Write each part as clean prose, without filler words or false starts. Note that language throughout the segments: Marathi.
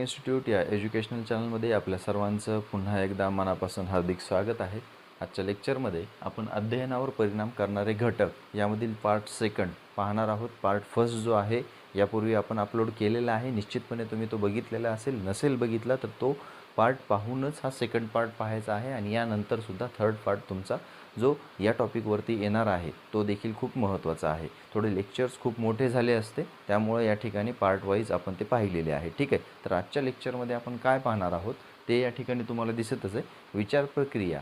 इन्स्टिट्यूट या एज्युकेशनल चॅनलमध्ये आपल्या सर्वांचं पुन्हा एकदा मनापासून हार्दिक स्वागत आहे. आजच्या लेक्चरमध्ये आपण अध्ययनावर परिणाम करणारे घटक यामधील पार्ट सेकंड पाहणार आहोत. पार्ट फर्स्ट जो आहे यापूर्वी आपण अपलोड केलेला आहे, निश्चितपणे तुम्ही तो बघितलेला असेल. नसेल बघितला तर तो पार्ट पाहूनच हा सेकंड पार्ट पाहायचा आहे आणि यानंतरसुद्धा थर्ड पार्ट तुमचा जो या टॉपिकवरती येणार आहे तो देखील खूप महत्त्वाचा आहे. थोडे लेक्चर्स खूप मोठे झाले असते, त्यामुळे या ठिकाणी पार्ट वाईज आपण ते पाहिलेले आहे. ठीक आहे, तर आजच्या लेक्चरमध्ये आपण काय पाहणार आहोत ते या ठिकाणी तुम्हाला दिसतच आहे. विचार प्रक्रिया,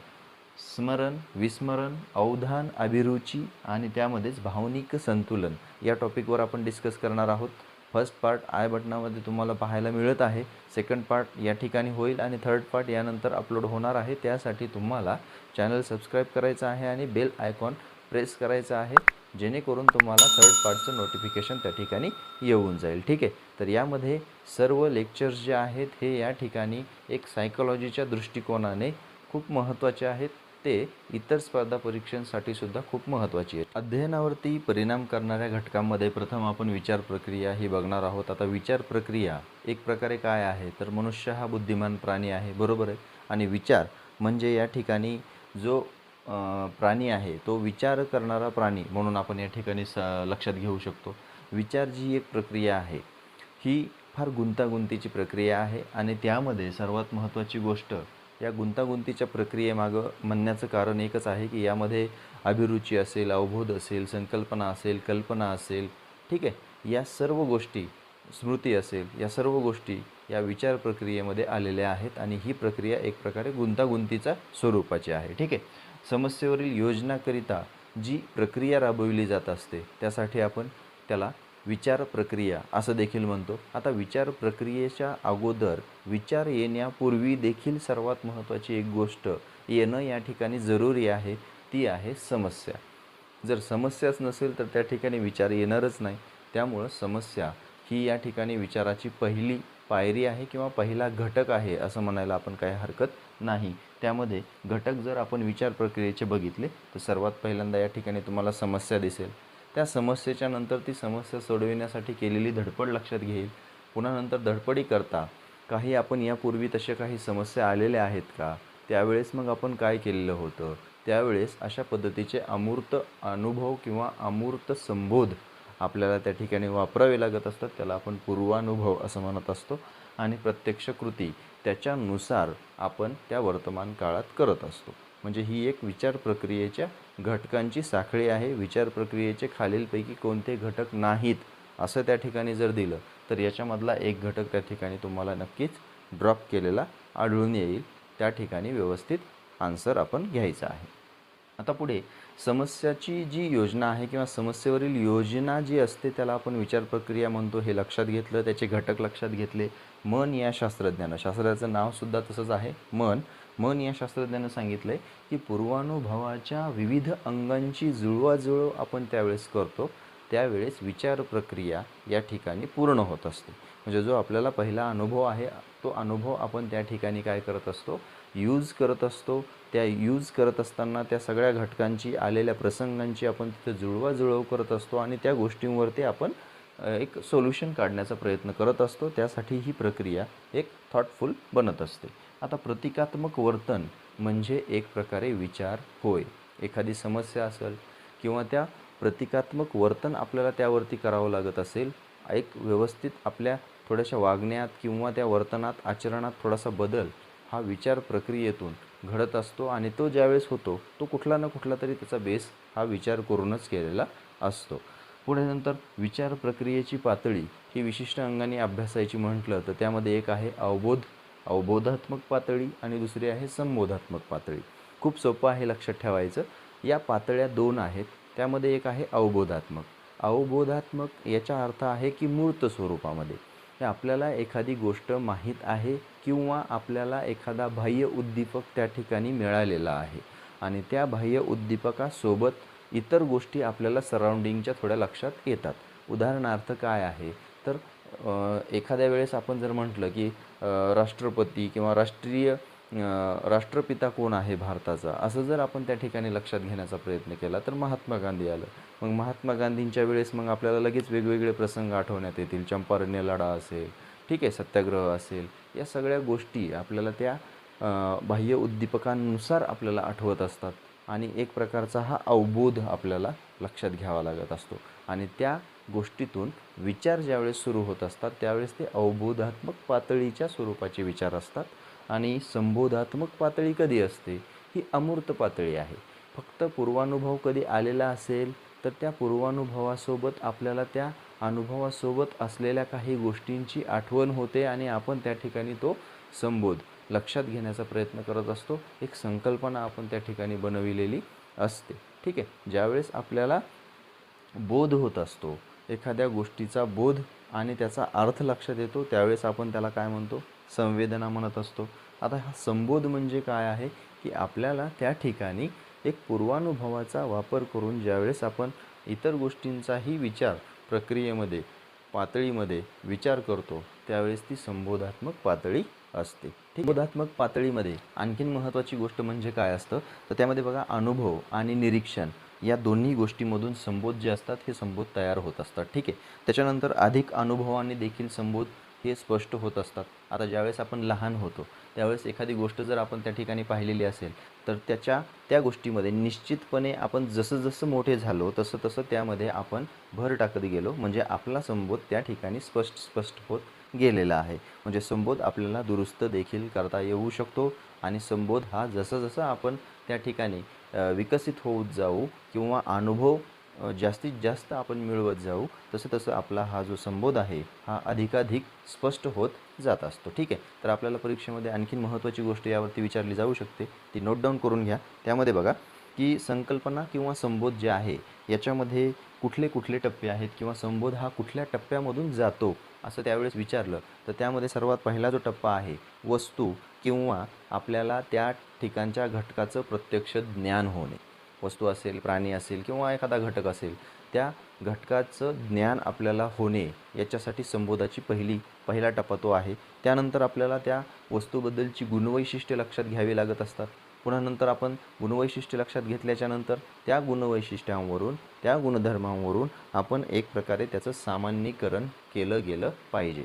स्मरण, विस्मरण, अवधान, अभिरुची आणि त्यामध्येच भावनिक संतुलन या टॉपिकवर आपण डिस्कस करणार आहोत. फर्स्ट पार्ट आय बटनामध्ये तुम्हाला पाहायला मिळत आहे. सेकंड पार्ट या ठिकाणी होईल आणि थर्ड पार्ट यानंतर अपलोड होणार आहे. त्यासाठी तुम्हाला चॅनल सबस्क्राईब करायचं आहे आणि बेल आयकॉन प्रेस करायचा आहे, जेणेकरून तुम्हाला थर्ड पार्टचं नोटिफिकेशन त्या ठिकाणी येऊन जाईल. ठीक आहे, तर यामध्ये सर्व लेक्चर्स जे आहेत हे या ठिकाणी एक सायकोलॉजीच्या दृष्टिकोनाने खूप महत्त्वाचे आहेत. ते इतर स्पर्धा परीक्षांसाठी सुद्धा खूप महत्त्वाची आहे. अध्ययनावरती परिणाम करणाऱ्या घटकांमध्ये प्रथम आपण विचार प्रक्रिया ही बघणार आहोत. आता विचार प्रक्रिया एक प्रकारे काय आहे तर मनुष्य हा बुद्धिमान प्राणी आहे, बरोबर आहे. आणि विचार म्हणजे या ठिकाणी जो प्राणी आहे तो विचार करणारा प्राणी म्हणून आपण या ठिकाणी लक्षात घेऊ शकतो. विचार जी एक प्रक्रिया आहे ही फार गुंतागुंतीची प्रक्रिया आहे आणि त्यामध्ये सर्वात महत्त्वाची गोष्ट या गुंतागुंतीच्या प्रक्रियेमागं म्हणण्याचं कारण एकच आहे की यामध्ये अभिरुची असेल, अवबोध असेल, संकल्पना असेल, कल्पना असेल, ठीक आहे, या सर्व गोष्टी, स्मृती असेल, या सर्व गोष्टी या विचार प्रक्रियेमध्ये आलेल्या आहेत आणि ही प्रक्रिया एक प्रकारे गुंतागुंतीच्या स्वरूपाची आहे. ठीक आहे, समस्येवरील योजनाकरिता जी प्रक्रिया राबविली जात असते त्यासाठी आपण त्याला विचार प्रक्रिया असं देखील म्हणतो. आता विचार प्रक्रियेच्या अगोदर विचार येण्यापूर्वी देखील सर्वात महत्त्वाची एक गोष्ट येणं या ठिकाणी जरुरी आहे, ती आहे समस्या. जर समस्याच नसेल तर त्या ठिकाणी विचार येणारच नाही. त्यामुळं समस्या ही या ठिकाणी विचाराची पहिली पायरी आहे किंवा पहिला घटक आहे असं म्हणायला आपण काही हरकत नाही. त्यामध्ये घटक जर आपण विचार प्रक्रियेचे बघितले तर सर्वात पहिल्यांदा या ठिकाणी तुम्हाला समस्या दिसेल. त्या समस्येच्या नंतर ती समस्या सोडविण्यासाठी केलेली धडपड लक्षात घेईल. पुन्हा नंतर धडपडी करता काही आपण यापूर्वी तशा काही समस्या आलेल्या आहेत का, त्यावेळेस मग आपण काय केलेलं होतं, त्यावेळेस अशा पद्धतीचे अमूर्त अनुभव किंवा अमूर्त संबोध आपल्याला त्या ठिकाणी वापरावे लागत असतात. त्याला आपण पूर्वानुभव असं म्हणत असतो आणि प्रत्यक्ष कृती त्याच्यानुसार आपण त्या वर्तमान काळात करत असतो. म्हणजे ही एक विचार प्रक्रियेच्या घटकांची साखळी आहे. विचार प्रक्रियेचे खालीलपैकी कोणते घटक नाहीत असं त्या ठिकाणी जर दिलं तर याच्यामधला एक घटक त्या ठिकाणी तुम्हाला नक्कीच ड्रॉप केलेला आढळून येईल. त्या ठिकाणी व्यवस्थित आन्सर आपण घ्यायचा आहे. आता पुढे समस्याची जी योजना आहे किंवा समस्येवरील योजना जी असते त्याला आपण विचार प्रक्रिया म्हणतो. हे लक्षात घेतलं, त्याचे घटक लक्षात घेतले. मन या शास्त्रज्ञानं, शास्त्राचं नावसुद्धा तसंच आहे, मन या शास्त्रज्ञानं सांगितलं आहे की पूर्वानुभवाच्या विविध अंगांची जुळवाजुळव आपण त्यावेळेस करतो, त्यावेळेस विचार प्रक्रिया या ठिकाणी पूर्ण होत असते. म्हणजे जो आपल्याला पहिला अनुभव आहे तो अनुभव आपण त्या ठिकाणी काय करत असतो, यूज करत असतो. त्या यूज करत असताना त्या सगळ्या घटकांची, आलेल्या प्रसंगांची आपण तिथं जुळवाजुळव करत असतो आणि त्या गोष्टींवरती आपण एक सोल्युशन काढण्याचा प्रयत्न करत असतो. त्यासाठी ही प्रक्रिया एक थॉटफुल बनत असते. आता प्रतिकात्मक वर्तन म्हणजे एक प्रकारे विचार होय. एखादी समस्या असेल किंवा त्या प्रतिकात्मक वर्तन आपल्याला त्यावरती करावं लागत असेल, एक व्यवस्थित आपल्या थोड्याशा वागण्यात किंवा त्या वर्तनात, आचरणात थोडासा बदल हा विचार प्रक्रियेतून घडत असतो आणि तो ज्यावेळेस होतो तो कुठला ना कुठला तरी त्याचा बेस हा विचार करूनच केलेला असतो. पुढे नंतर विचार प्रक्रियेची पातळी ही विशिष्ट अंगाने अभ्यासायची म्हटलं तर त्यामध्ये एक आहे अवबोधात्मक पातळी आणि दुसरी आहे संबोधात्मक पातळी. खूप सोपं आहे लक्षात ठेवायचं. या पातळ्या दोन आहेत. त्यामध्ये एक आहे अवबोधात्मक याचा अर्थ आहे की मूर्त स्वरूपामध्ये हे आपल्याला एखादी गोष्ट माहीत आहे किंवा आपल्याला एखादा बाह्य उद्दीपक त्या ठिकाणी मिळालेला आहे आणि त्या बाह्य उद्दीपकासोबत इतर गोष्टी आपल्याला सराउंडिंगच्या थोड्या लक्षात येतात. उदाहरणार्थ काय आहे तर एखाद्या वेळेस आपण जर म्हटलं की राष्ट्रपती किंवा राष्ट्रपिता कोण आहे भारताचा, असं जर आपण त्या ठिकाणी लक्षात घेण्याचा प्रयत्न केला तर महात्मा गांधी आलं. मग महात्मा गांधींच्या वेळेस मग आपल्याला लगेच वेगवेगळे प्रसंग आठवण्यात येतील. चंपारण्य लढा असेल ठीक आहे, सत्याग्रह असेल, या सगळ्या गोष्टी आपल्याला त्या बाह्य उद्दीपकांनुसार आपल्याला आठवत असतात आणि एक प्रकारचा हा अवबोध आपल्याला लक्षात घ्यावा लागत असतो आणि त्या गोष्टीतून विचार ज्यावेळेस सुरू होत असतात त्यावेळेस ते अवबोधात्मक पातळीच्या स्वरूपाचे विचार असतात आणि संबोधात्मक पातळी कधी असते, ही अमूर्त पातळी आहे. फक्त पूर्वानुभव कधी आलेला असेल तर त्या पूर्वानुभवासोबत आपल्याला त्या अनुभवासोबत असलेल्या काही गोष्टींची आठवण होते आणि आपण त्या ठिकाणी तो संबोध लक्षात घेण्याचा प्रयत्न करत असतो. एक संकल्पना आपण त्या ठिकाणी बनविलेली असते. ठीक आहे, ज्यावेळेस आपल्याला बोध होत असतो, एखाद्या गोष्टीचा बोध आणि त्याचा अर्थ लक्षात येतो, त्यावेळेस आपण त्याला काय म्हणतो, संवेदना म्हणत असतो. आता हा संबोध म्हणजे काय आहे की आपल्याला त्या ठिकाणी एक पूर्वानुभवाचा वापर करून ज्यावेळेस आपण इतर गोष्टींचाही विचार प्रक्रियेमध्ये पातळीमध्ये विचार करतो त्यावेळेस ती संबोधात्मक पातळी असते. ठीक, संबोधात्मक पातळीमध्ये आणखीन महत्त्वाची गोष्ट म्हणजे काय असतं तर त्यामध्ये बघा, अनुभव आणि निरीक्षण या दोन्ही गोष्टीमधून संबोध जे असतात हे संबोध तयार होत असतात. ठीक आहे, त्याच्यानंतर अधिक अनुभवाने देखील संबोध हे स्पष्ट होत असतात. आता ज्यावेळेस आपण लहान होतो त्यावेळेस एखादी गोष्ट जर आपण त्या ठिकाणी पाहिलेली असेल तर त्या गोष्टीमध्ये निश्चितपणे आपण जसं जसं मोठे झालो तसं तसं त्यामध्ये आपण भर टाकत गेलो, म्हणजे आपला संबोध त्या ठिकाणी स्पष्ट होत गेलेला आहे. म्हणजे संबोध आपल्याला दुरुस्त देखील करता येऊ शकतो आणि संबोध हा जसं जसं आपण त्या ठिकाणी विकसित होत जाऊ किंवा अनुभव जास्तीत जास्त आपण मिळवत जाऊ तसं तसं आपला हा जो संबोध आहे हा अधिकाधिक स्पष्ट होत जात असतो. ठीक आहे, तर आपल्याला परीक्षेमध्ये आणखीन महत्त्वाची गोष्ट यावरती विचारली जाऊ शकते, ती नोट डाऊन करून घ्या. त्यामध्ये बघा की संकल्पना किंवा संबोध जे आहे याच्यामध्ये कुठले कुठले टप्पे आहेत किंवा संबोध हा कुठल्या टप्प्यामधून जातो असं त्यावेळेस विचारलं तर त्यामध्ये सर्वात पहिला जो टप्पा आहे, वस्तू किंवा आपल्याला त्या ठिकाणच्या घटकाचं प्रत्यक्ष ज्ञान होणे. वस्तू असेल, प्राणी असेल किंवा एखादा घटक असेल, त्या घटकाचं ज्ञान आपल्याला होणे याच्यासाठी संबोधाची पहिला टप्पा तो आहे. त्यानंतर आपल्याला त्या वस्तूबद्दलची गुणवैशिष्ट्ये लक्षात घ्यावी लागत असतात. पुन्हा नंतर आपण गुणवैशिष्ट्ये लक्षात घेतल्याच्यानंतर त्या गुणवैशिष्ट्यांवरून, त्या गुणधर्मांवरून आपण एक प्रकारे त्याचं सामान्यीकरण केलं गेलं पाहिजे.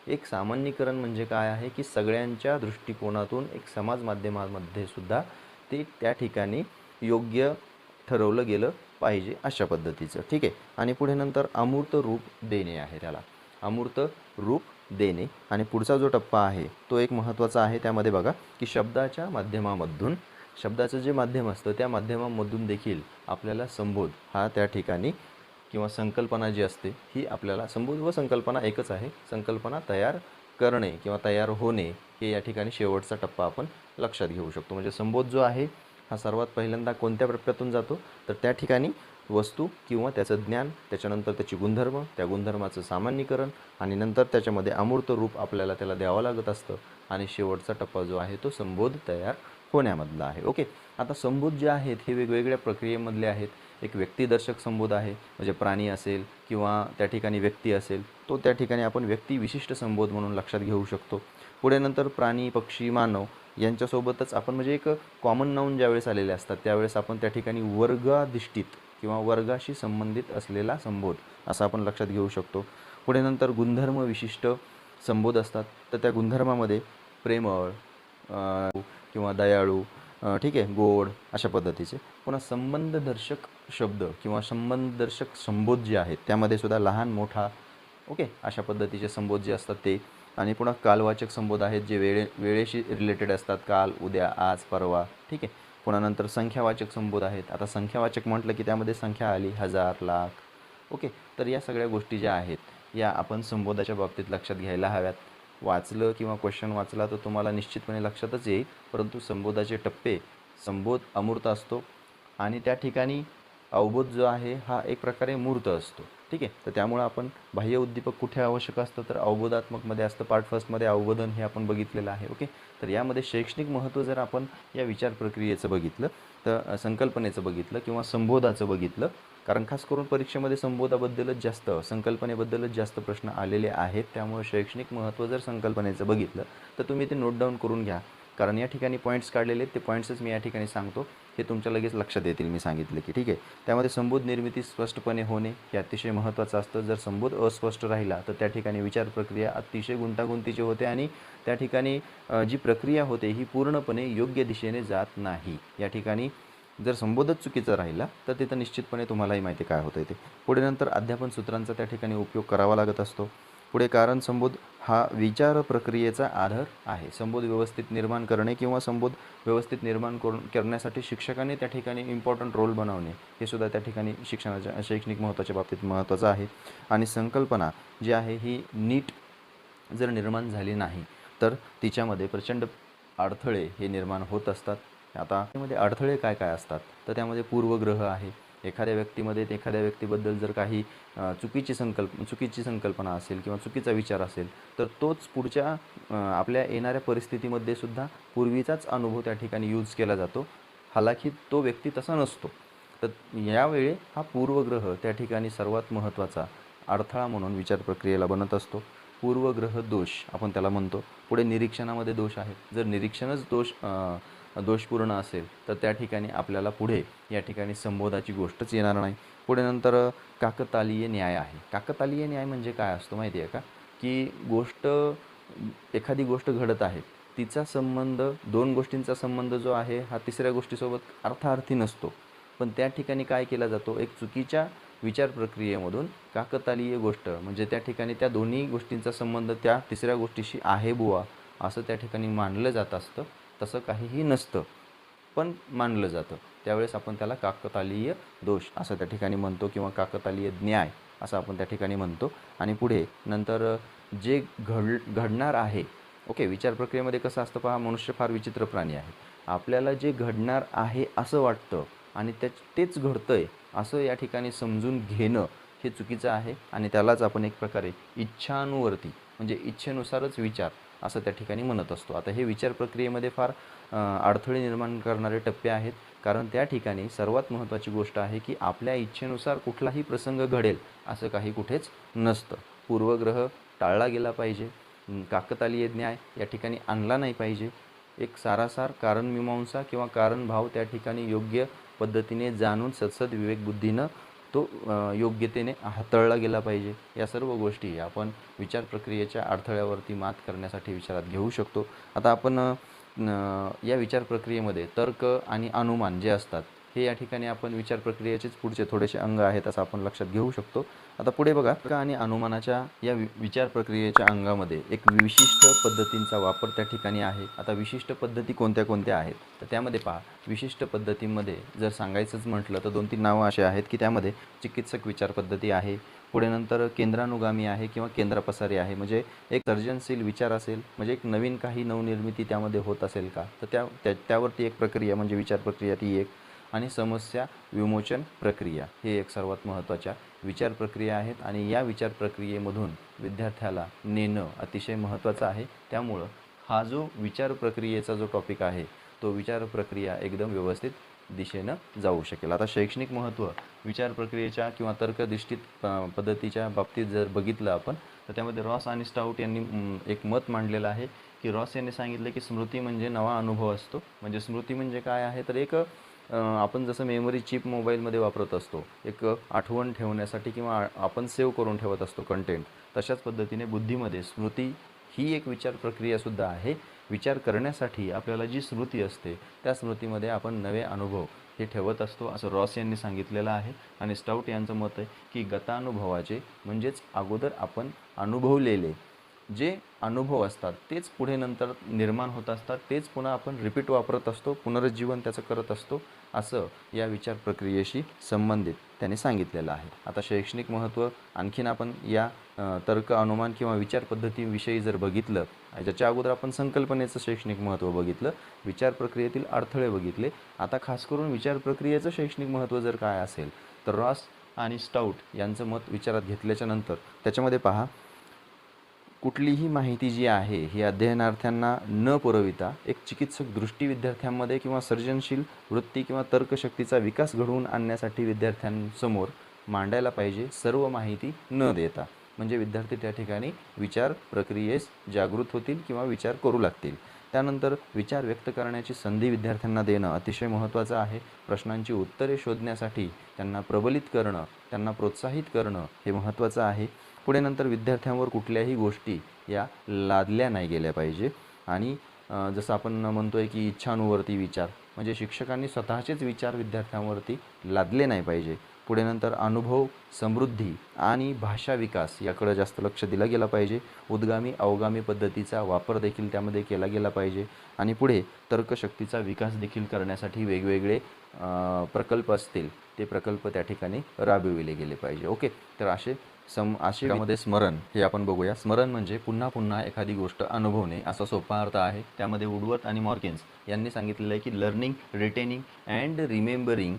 एक सामान्यीकरण म्हणजे काय आहे की सगळ्यांच्या दृष्टिकोनातून एक समाज माध्यमामध्ये सुद्धा ते त्या ठिकाणी योग्य ठरवलं गेलं पाहिजे अशा पद्धतीचं. ठीक आहे, आणि पुढे नंतर अमूर्त रूप देणे आहे, त्याला अमूर्त रूप देणे. आणि पुढचा जो टप्पा आहे तो एक महत्त्वाचा आहे. त्यामध्ये बघा की शब्दाच्या माध्यमामधून, शब्दाचं जे माध्यम असतं त्या माध्यमामधून देखील आपल्याला संबोध हा त्या ठिकाणी किंवा संकल्पना जी असते ही आपल्याला, संबोध व संकल्पना एकच आहे, संकल्पना तयार करणे किंवा तयार होणे हे या ठिकाणी शेवटचा टप्पा आपण लक्षात घेऊ शकतो. म्हणजे संबोध जो आहे हा सर्वात पहिल्यांदा कोणत्या टप्प्यातून जातो तर त्या ठिकाणी वस्तू किंवा त्याचं ज्ञान, त्याच्यानंतर त्याची गुणधर्म, त्या गुणधर्माचं सामान्यीकरण आणि नंतर त्याच्यामध्ये अमूर्त रूप आपल्याला त्याला द्यावं लागत असतं आणि शेवटचा टप्पा जो आहे तो संबोध तयार होण्यामधला आहे. ओके, आता संबोध जे आहेत हे वेगवेगळ्या प्रक्रियेमधले आहेत. एक व्यक्तिदर्शक संबोध आहे, म्हणजे प्राणी असेल किंवा त्या ठिकाणी व्यक्ती असेल तो त्या ठिकाणी आपण व्यक्तिविशिष्ट संबोध म्हणून लक्षात घेऊ शकतो. पुढे नंतर प्राणी, पक्षी, मानव यांच्यासोबतच आपण, म्हणजे एक कॉमन नाऊन ज्यावेळेस आलेले असतात त्यावेळेस आपण त्या ठिकाणी वर्गाधिष्ठित किंवा वर्गाशी संबंधित असलेला संबोध असं आपण लक्षात घेऊ शकतो. पुढे नंतर गुणधर्म विशिष्ट संबोध असतात, तर त्या गुणधर्मामध्ये प्रेमळ किंवा दयाळू, ठीक आहे, गोड अशा पद्धतीचे. पुन्हा संबंधदर्शक शब्द किंवा संबंधदर्शक संबोध जे आहेत त्यामध्ये सुद्धा लहान मोठा, ओके, अशा पद्धतीचे संबोध जे असतात ते. आणि पुन्हा कालवाचक संबोध आहेत जे वेळेशी रिलेटेड असतात, काल, उद्या, आज, परवा. ठीक आहे, पुन्हा नंतर संख्यावाचक संबोध आहेत. आता संख्यावाचक म्हटलं की त्यामध्ये संख्या आली, हजार, लाख. ओके, तर या सगळ्या गोष्टी ज्या आहेत या आपण संबोधाच्या बाबतीत लक्षात घ्यायला हव्यात. वाचलं किंवा क्वेश्चन वाचला तर तुम्हाला निश्चितपणे लक्षातच येईल, परंतु संबोधाचे टप्पे, संबोध अमूर्त असतो आणि त्या ठिकाणी अवबोध जो आहे हा एक प्रकारे मूर्त असतो. ठीक आहे, तर त्यामुळं आपण बाह्य उद्दीपक कुठे आवश्यक असतं तर अवबोधात्मकमध्ये असतं. पार्ट फर्स्टमध्ये अवबोधन हे आपण बघितलेलं आहे. ओके, तर यामध्ये शैक्षणिक महत्त्व जर आपण या विचार प्रक्रियेचं बघितलं तर संकल्पनेचं बघितलं किंवा संबोधाचं बघितलं, कारण खास करून परीक्षेमध्ये संबोधाबद्दलच जास्त, संकल्पनेबद्दलच जास्त प्रश्न आलेले आहेत. त्यामुळे शैक्षणिक महत्त्व जर संकल्पनेचं बघितलं तर तुम्ही ते नोट डाऊन करून घ्या, कारण या ठिकाणी पॉईंट्स काढलेले आहेत, ते पॉईंट्सच मी या ठिकाणी सांगतो. हे तुमच्या लगेच लक्षात येतील मी सांगितले की, ठीक आहे. त्यामध्ये संबोध निर्मिती स्पष्टपणे होणे हे अतिशय महत्त्वाचं असतं. जर संबोध अस्पष्ट राहिला तर त्या ठिकाणी विचार प्रक्रिया अतिशय गुंतागुंतीची होते आणि त्या ठिकाणी जी प्रक्रिया होते ही पूर्णपणे योग्य दिशेने जात नाही. या ठिकाणी जर संबोधच चुकीचा राहिला तर तिथं निश्चितपणे तुम्हालाही माहिती काय होतं ते. पुढे नंतर अध्यापन सूत्रांचा त्या ठिकाणी उपयोग करावा लागत असतो. पुढे कारण संबोध हा विचार प्रक्रियेचा आधार आहे. संबोध व्यवस्थित निर्माण करणे किंवा संबोध व्यवस्थित निर्माण करण्यासाठी शिक्षकाने त्या ठिकाणी इम्पॉर्टंट रोल बनवणे हे सुद्धा त्या ठिकाणी शिक्षणाच्या शैक्षणिक महत्त्वाच्या बाबतीत महत्त्वाचं आहे. आणि संकल्पना जी आहे ही नीट जर निर्माण झाली नाही तर तिच्यामध्ये प्रचंड अडथळे हे निर्माण होत असतात. आता त्यामध्ये अडथळे काय काय असतात तर त्यामध्ये पूर्वग्रह आहे. एखाद्या व्यक्तीबद्दल जर काही चुकीची संकल्पना असेल किंवा चुकीचा विचार असेल तर तोच पुढच्या आपल्या येणाऱ्या परिस्थितीमध्ये सुद्धा पूर्वीचाच अनुभव त्या ठिकाणी यूज केला जातो. हालाकी तो व्यक्ती तसा नसतो. तर यावेळी हा पूर्वग्रह त्या ठिकाणी सर्वात महत्त्वाचा अडथळा म्हणून विचार प्रक्रियेला बनत असतो. पूर्वग्रह दोष आपण त्याला म्हणतो. पुढे निरीक्षणामध्ये दोष आहेत. जर निरीक्षणच दोषपूर्ण असेल तर त्या ठिकाणी आपल्याला पुढे या ठिकाणी संबोधाची गोष्टच येणार नाही. पुढे नंतर काकतालीय न्याय आहे. काकतालीय न्याय म्हणजे काय असतो माहिती आहे का, की एखादी गोष्ट घडत आहे, तिचा संबंध दोन गोष्टींचा संबंध जो आहे हा तिसऱ्या गोष्टीसोबत अर्थार्थी नसतो. पण त्या ठिकाणी काय केला जातो, एक चुकीच्या विचार प्रक्रियेमधून काकतालीय गोष्ट म्हणजे त्या ठिकाणी त्या दोन्ही गोष्टींचा संबंध त्या तिसऱ्या गोष्टीशी आहे बुवा असं त्या ठिकाणी मानलं जात असतं. तसं काहीही नसतं पण मानलं जातं. त्यावेळेस आपण त्याला काकतालीय दोष असं त्या ठिकाणी म्हणतो किंवा काकतालीय न्याय असं आपण त्या ठिकाणी म्हणतो. आणि पुढे नंतर जे घडणार आहे, ओके, विचार प्रक्रियेमध्ये कसं असतं पहा, मनुष्य फार विचित्र प्राणी आहे. आपल्याला जे घडणार आहे असं वाटतं आणि तेच घडतंय असं या ठिकाणी समजून घेणं हे चुकीचं आहे आणि त्यालाच आपण एक प्रकारे इच्छानुवर्ती म्हणजे इच्छेनुसारच विचार असं त्या ठिकाणी म्हणत असतो. आता हे विचार प्रक्रियेमध्ये फार अडथळे निर्माण करणारे टप्पे आहेत. कारण त्या ठिकाणी सर्वात महत्त्वाची गोष्ट आहे की आपल्या इच्छेनुसार कुठलाही प्रसंग घडेल असं काही कुठेच नसतं. पूर्वग्रह टाळला गेला पाहिजे. काकतालीय न्याय या ठिकाणी आणला नाही पाहिजे. एक सारासार कारणमीमांसा किंवा कारणभाव त्या ठिकाणी योग्य पद्धतीने जाणून सदसद विवेकबुद्धीनं तो योग्यतेने हाताळला गेला पाहिजे. या सर्व गोष्टी आपण विचार प्रक्रियेच्या अडथळ्यावरती मात करण्यासाठी विचारात घेऊ शकतो. आता आपण या विचार प्रक्रियेमध्ये तर्क आणि अनुमान जे असतात हे या ठिकाणी आपण विचार प्रक्रियेचेच पुढचे थोडेसे अंग आहेत असं आपण लक्षात घेऊ शकतो. आता पुढे बघा, तर्क आणि अनुमानाच्या या विचार प्रक्रियेच्या अंगामध्ये एक विशिष्ट पद्धतींचा वापर त्या ठिकाणी आहे. आता विशिष्ट पद्धती कोणत्या कोणत्या आहेत तर त्यामध्ये पहा, विशिष्ट पद्धतींमध्ये जर सांगायचंच म्हटलं तर 2-3 नावं असे आहेत की त्यामध्ये चिकित्सक विचार पद्धती आहे. पुढे नंतर केंद्रानुगामी आहे किंवा केंद्रपसारी आहे. म्हणजे एक सर्जनशील विचार असेल म्हणजे एक नवीन काही नवनिर्मिती त्यामध्ये होत असेल का तर त्यावरती एक प्रक्रिया म्हणजे विचार प्रक्रिया ती एक. आणि समस्या विमोचन प्रक्रिया हे एक सर्वात महत्त्वाच्या विचार प्रक्रिया आहेत आणि या विचार प्रक्रियेमधून विद्यार्थ्याला नेणं अतिशय महत्त्वाचं आहे. त्यामुळं हा जो विचार प्रक्रियेचा जो टॉपिक आहे तो विचार प्रक्रिया एकदम व्यवस्थित दिशेनं जाऊ शकेल. आता शैक्षणिक महत्त्व विचार प्रक्रियेच्या किंवा तर्कधिष्ठित पद्धतीच्या बाबतीत जर बघितलं आपण तर त्यामध्ये रॉस आणि स्टाउट यांनी एक मत मांडलेलं आहे की रॉस यांनी सांगितलं की स्मृती म्हणजे नवा अनुभव असतो. म्हणजे स्मृती म्हणजे काय आहे तर एक आपण जसं मेमरी चिप मोबाईलमध्ये वापरत असतो एक आठवण ठेवण्यासाठी किंवा आपण सेव्ह करून ठेवत असतो कंटेंट, तशाच पद्धतीने बुद्धीमध्ये स्मृती ही एक विचार प्रक्रियासुद्धा आहे. विचार करण्यासाठी आपल्याला जी स्मृती असते त्या स्मृतीमध्ये आपण नवे अनुभव हे ठेवत असतो असं रॉस यांनी सांगितलेलं आहे. आणि स्टाउट यांचं मत आहे की गतानुभवाचे म्हणजेच अगोदर आपण अनुभवलेले जे अनुभव असतात तेच पुढे नंतर निर्माण होत असतात, तेच पुन्हा आपण रिपीट वापरत असतो, पुनरुज्जीवन त्याचं करत असतो असं या विचार प्रक्रियेशी संबंधित त्यांनी सांगितलेलं आहे. आता शैक्षणिक महत्त्व आणखीन आपण या तर्क अनुमान किंवा विचार पद्धतीविषयी जर बघितलं, ज्याच्या अगोदर आपण संकल्पनेचं शैक्षणिक महत्त्व बघितलं, विचार प्रक्रियेतील अडथळे बघितले. आता खास करून विचार प्रक्रियेचं शैक्षणिक महत्त्व जर काय असेल तर रॉस आणि स्टाउट यांचं मत विचारात घेतल्याच्या नंतर त्याच्यामध्ये पहा, कुठलीही माहिती जी आहे ही अध्ययनार्थ्यांना न पुरविता एक चिकित्सक दृष्टी विद्यार्थ्यांमध्ये किंवा सर्जनशील वृत्ती किंवा तर्कशक्तीचा विकास घडवून आणण्यासाठी विद्यार्थ्यांसमोर मांडायला पाहिजे, सर्व माहिती न देता. म्हणजे विद्यार्थी त्या ठिकाणी विचार प्रक्रियेस जागृत होतील किंवा विचार करू लागतील. त्यानंतर विचार व्यक्त करण्याची संधी विद्यार्थ्यांना देणं अतिशय महत्त्वाचं आहे. प्रश्नांची उत्तरे शोधण्यासाठी त्यांना प्रबलित करणं, त्यांना प्रोत्साहित करणं हे महत्त्वाचं आहे. पुढे नंतर विद्यार्थ्यांवर कुठल्याही गोष्टी या लादल्या नाही गेल्या पाहिजे आणि जसं आपण म्हणतो आहे की इच्छानुवर्ती विचार म्हणजे शिक्षकांनी स्वतःचेच विचार विद्यार्थ्यांवरती लादले नाही पाहिजे. पुढे नंतर अनुभव समृद्धी आणि भाषा विकास याकडे जास्त लक्ष दिलं गेलं पाहिजे. उद्गामी अवगामी पद्धतीचा वापर देखील त्यामध्ये केला गेला पाहिजे आणि पुढे तर्कशक्तीचा विकास देखील करण्यासाठी वेगवेगळे प्रकल्प असतील ते प्रकल्प त्या ठिकाणी राबविले गेले पाहिजे. ओके, तर त्यामध्ये स्मरण हे आपण बघूया. स्मरण म्हणजे पुन्हा पुन्हा एखादी गोष्ट अनुभवणे असा सोपा अर्थ आहे. त्यामध्ये वुडवर्थ आणि मॉर्किन्स यांनी सांगितलेलं आहे की learning, retaining and remembering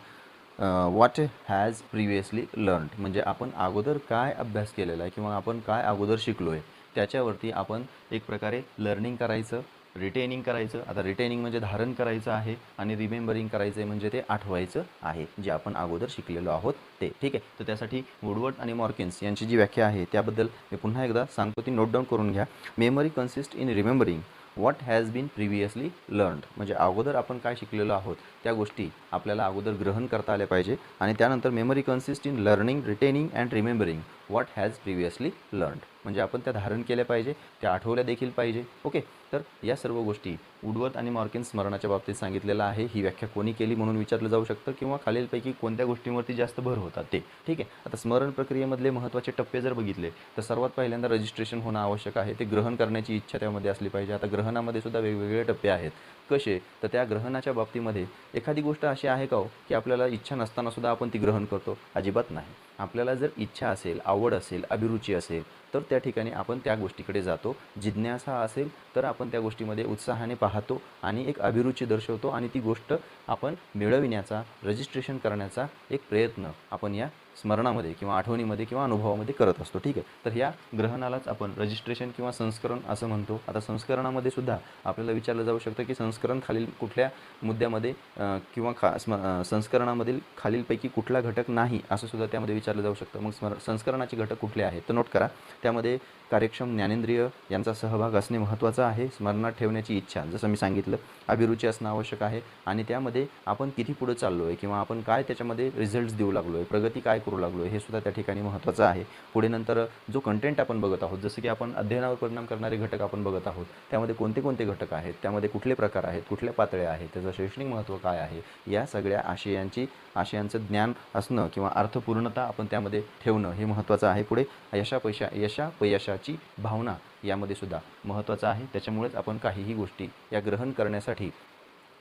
what has previously learned म्हणजे आपण अगोदर काय अभ्यास केलेला आहे किंवा आपण काय अगोदर शिकलो आहे त्याच्यावरती आपण एक प्रकारे लर्निंग करायचं, रिटेनिंग करायचं. आता रिटेनिंग म्हणजे धारण करायचं आहे आणि रिमेंबरिंग करायचं आहे म्हणजे ते आठवायचं आहे जे आपण अगोदर शिकलेलो आहोत ते. ठीक आहे, तर त्यासाठी वुडवर्थ आणि मॉर्किन्स यांची जी व्याख्या आहे त्याबद्दल मी पुन्हा एकदा सांगतो, ती नोट डाऊन करून घ्या. Memory consist in remembering what has been previously learned म्हणजे अगोदर आपण काय शिकलेलो आहोत त्या गोष्टी आपल्याला अगोदर ग्रहण करता आल्या पाहिजे. आणि त्यानंतर memory consist in learning, retaining and remembering what has previously learned म्हणजे आपण त्या धारण केल्या पाहिजे, त्या आठवल्या देखील पाहिजे. ओके, तर या सर्व गोष्टी वुडवर्थ आणि मॉर्किन्स स्मरणाच्या बाबतीत सांगितलेलं आहे. ही व्याख्या कोणी केली म्हणून विचारलं जाऊ शकतं किंवा खालीलपैकी कोणत्या गोष्टींवरती जास्त भर होतात ते. ठीक आहे, आता स्मरण प्रक्रियेमधले महत्त्वाचे टप्पे जर बघितले तर सर्वात पहिल्यांदा रजिस्ट्रेशन होणं आवश्यक आहे. ते ग्रहण करण्याची इच्छा त्यामध्ये असली पाहिजे. आता ग्रहणामध्ये सुद्धा वेगवेगळे टप्पे आहेत. कसे तर त्या ग्रहणाच्या बाबतीमध्ये एखादी गोष्ट अशी आहे का हो की आपल्याला इच्छा नसताना सुद्धा आपण ती ग्रहण करतो? अजिबात नाही. आपल्याला जर इच्छा असेल, आवड असेल, अभिरुची असेल तर त्या ठिकाणी आपण त्या गोष्टीकडे जातो. जिज्ञासा असेल तर आपण त्या गोष्टीमध्ये उत्साहाने पाहतो आणि एक अभिरुची दर्शवतो आणि ती गोष्ट आपण मिळविण्याचा, रजिस्ट्रेशन करण्याचा एक प्रयत्न आपण या स्मरणामध्ये किंवा आठवणीमध्ये किंवा अनुभवामध्ये करत असतो. ठीक आहे, तर ह्या ग्रहणालाच आपण रजिस्ट्रेशन किंवा संस्करण असं म्हणतो. आता संस्करणामध्ये सुद्धा आपल्याला विचारलं जाऊ शकतं की संस्करण खालील कुठल्या मुद्द्यामध्ये किंवा संस्करणामधील खालीलपैकी कुठला घटक नाही असं सुद्धा त्यामध्ये विचारलं जाऊ शकतं. मग संस्करणाचे घटक कुठले आहेत तर नोट करा. त्यामध्ये कार्यक्षम ज्ञानेंद्रिय यांचा सहभाग असणे महत्त्वाचं आहे. स्मरणात ठेवण्याची इच्छा जसं मी सांगितलं, अभिरुची असणं आवश्यक आहे आणि त्यामध्ये आपण किती पुढे चाललो आहे किंवा आपण काय त्याच्यामध्ये रिझल्ट्स देऊ लागलो आहे, प्रगती काय करू लागलो आहे हे सुद्धा त्या ठिकाणी महत्त्वाचं आहे. पुढे नंतर जो कंटेंट आपण बघत आहोत, जसं की आपण अध्ययनावर परिणाम करणारे घटक आपण बघत आहोत, त्यामध्ये कोणते कोणते घटक आहेत, त्यामध्ये कुठले प्रकार आहेत, कुठल्या पातळ्या आहेत, त्याचं शैक्षणिक महत्त्व काय आहे, या सगळ्या आशयांचं ज्ञान असणं किंवा अर्थपूर्णता आपण त्यामध्ये ठेवणं हे महत्त्वाचं आहे. पुढे यशापयशाची भावना यामध्ये सुद्धा महत्त्वाचं आहे. त्याच्यामुळेच आपण काहीही गोष्टी या ग्रहण करण्यासाठी